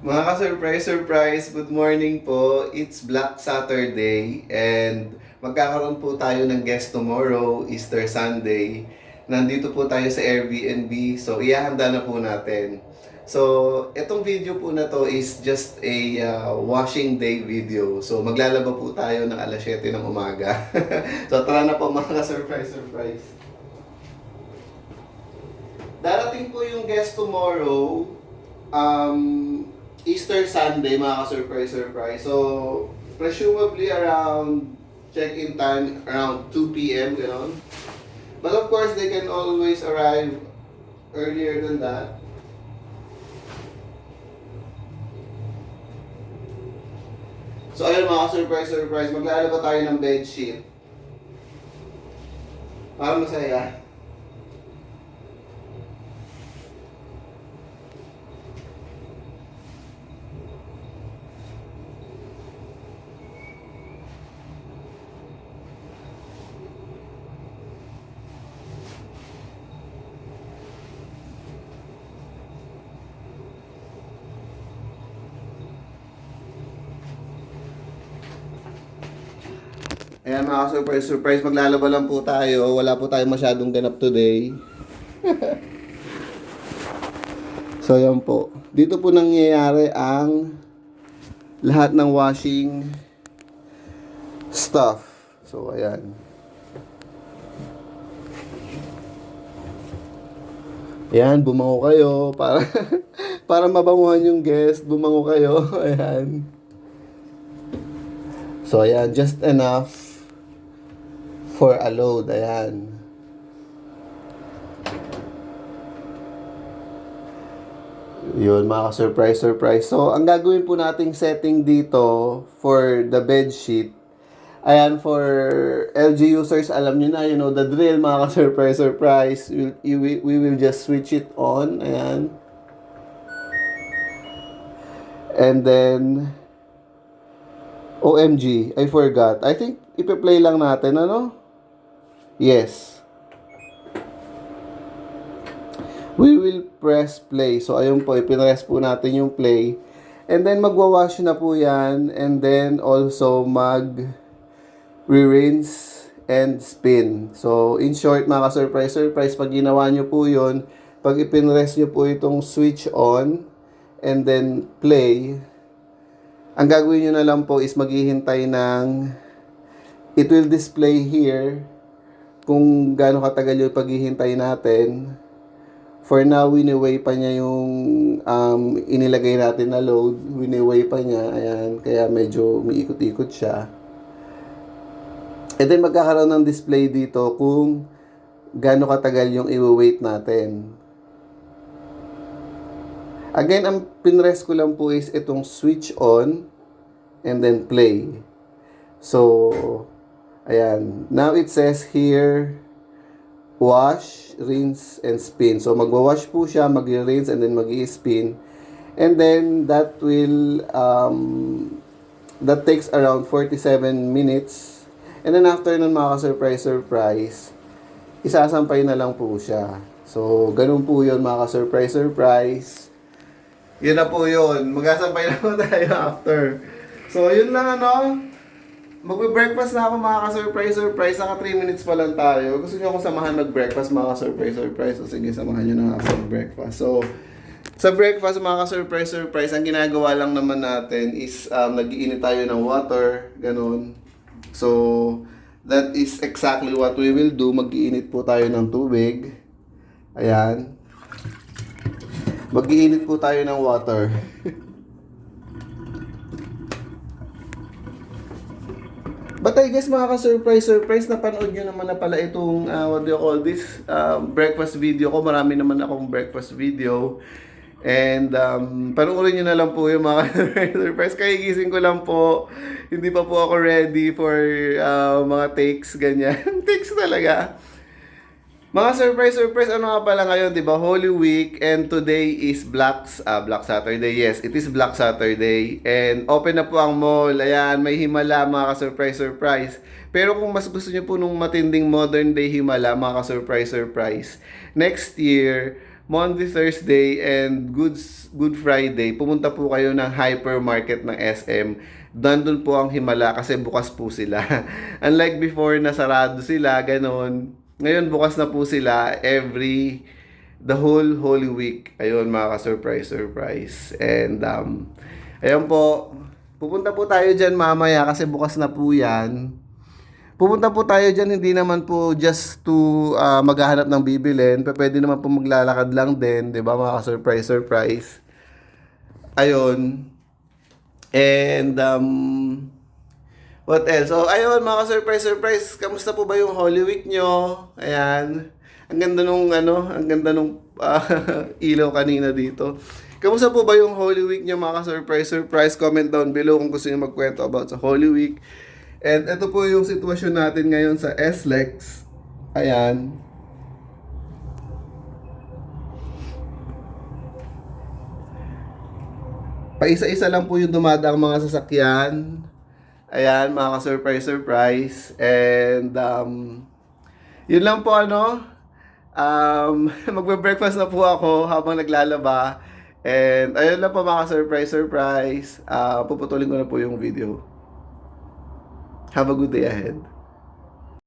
Mga ka-surprise, surprise, good morning po. It's Black Saturday and magkakaroon po tayo ng guest tomorrow, Easter Sunday. Nandito po tayo sa Airbnb, so ihahanda na po natin. So, itong video po na to is just a washing day video. So, maglalaba po tayo ng alas 7 ng umaga. So, tara na po mga ka-surprise, surprise. Darating po yung guest tomorrow. Easter Sunday, mga ka-surprise, surprise. So, presumably around check-in time around 2 p.m. gano'n. But of course, they can always arrive earlier than that. So, ayun mga ka-surprise, surprise. Maglalaba tayo ng bedsheet. Para masaya. Ayan mga surprise, surprise, maglalaba lang po tayo. Wala po tayong masyadong ganap today. So yan po. Dito po nangyayari ang lahat ng washing stuff. So ayan. Ayan, bumango kayo para para mabanguhan yung guest. Bumango kayo. Ayan. So ayan, just enough for a load. Ayan. Yun, mga surprise, surprise. So, ang gagawin po nating setting dito for the bed sheet, ayan, for LG users, alam nyo na, you know the drill, mga surprise, surprise. We will just switch it on. Ayan. And then, OMG, I forgot. I think, ipe-play lang natin, ano? Yes. We will press play. So, ayun po, ipinress po natin yung play. And then, magwawash na po yan. And then, also, rinse and spin. So, in short, mga surprise, surprise, pag ginawa nyo po yun, pag ipinress nyo po itong switch on, and then play, ang gagawin nyo na lang po is maghihintay ng, it will display here, kung gaano katagal yung paghihintay natin. For now, wini-weigh pa niya yung inilagay natin na load. Wini-weigh pa niya. Ayan. Kaya medyo umiikot-ikot siya. And then, magkakaroon ng display dito kung gaano katagal yung i-weight natin. Again, ang pinrest ko lang po is itong switch on and then play. So, ayan. Now, it says here, wash, rinse, and spin. So, magwawash po siya, mag-rinse, and then mag-i-spin. And then, that will, that takes around 47 minutes. And then, after nun, mga surprise, surprise, isasampay na lang po siya. So, ganun po yun, mga surprise, surprise. Yun na po yun. Magsasampay na po tayo after. So, yun lang, ano. Magbe-breakfast na ako, mga ka-surprise, surprise. Naka 3 minutes pa lang tayo. Gusto niyo akong samahan mag-breakfast, mga ka-surprise, surprise. So, sige, samahan niyo na ako mag-breakfast. So, sa breakfast, mga ka-surprise, surprise, ang ginagawa lang naman natin is nag-iinit tayo ng water, ganun. So, that is exactly what we will do. Mag-iinit po tayo ng tubig. Ayan. Mag-iinit po tayo ng water. But I guess mga ka-surprise, surprise, napanood nyo naman na pala itong, what do you call this, breakfast video ko. Marami naman akong breakfast video. And, panoorin nyo na lang po yung mga surprise. Kahigising ko lang po. Hindi pa po ako ready for mga takes, ganyan. Takes talaga. Mga surprise, surprise, ano nga pala ngayon, di ba? Holy Week, and today is Black Saturday. Yes, it is Black Saturday. And open na po ang mall. Ayan, may himala, mga ka-surprise, surprise. Pero kung mas gusto niyo po nung matinding modern day himala, mga ka-surprise, surprise, next year, Monday, Thursday, and Good Friday, pumunta po kayo ng hypermarket ng SM. Nandun po ang Himala kasi bukas po sila. Unlike before na sarado sila, ganon. Ngayon bukas na po sila the whole Holy Week. Ayun, mga ka-surprise. And ayun po, pupunta po tayo dyan mamaya kasi bukas na po yan. Pupunta po tayo dyan, hindi naman po just to maghahanap ng bibilin. Pwede naman po maglalakad lang din, di ba, mga surprise. Ayun. And, what else? So, ayun, mga surprise. Kamusta po ba yung Holy Week nyo? Ayan. Ang ganda nung, ilaw kanina dito. Kamusta po ba yung Holy Week nyo, mga surprise? Comment down below kung gusto nyo magkwento about sa Holy Week. And ito po yung sitwasyon natin ngayon sa SLEX. Ayan. Paisa-isa lang po yung dumadaang mga sasakyan. Ayan, mga ka-surprise. And, yun lang po magbe-breakfast na po ako habang naglalaba. And, ayun lang po mga surprise. Puputulin ko na po yung video. Have a good day ahead.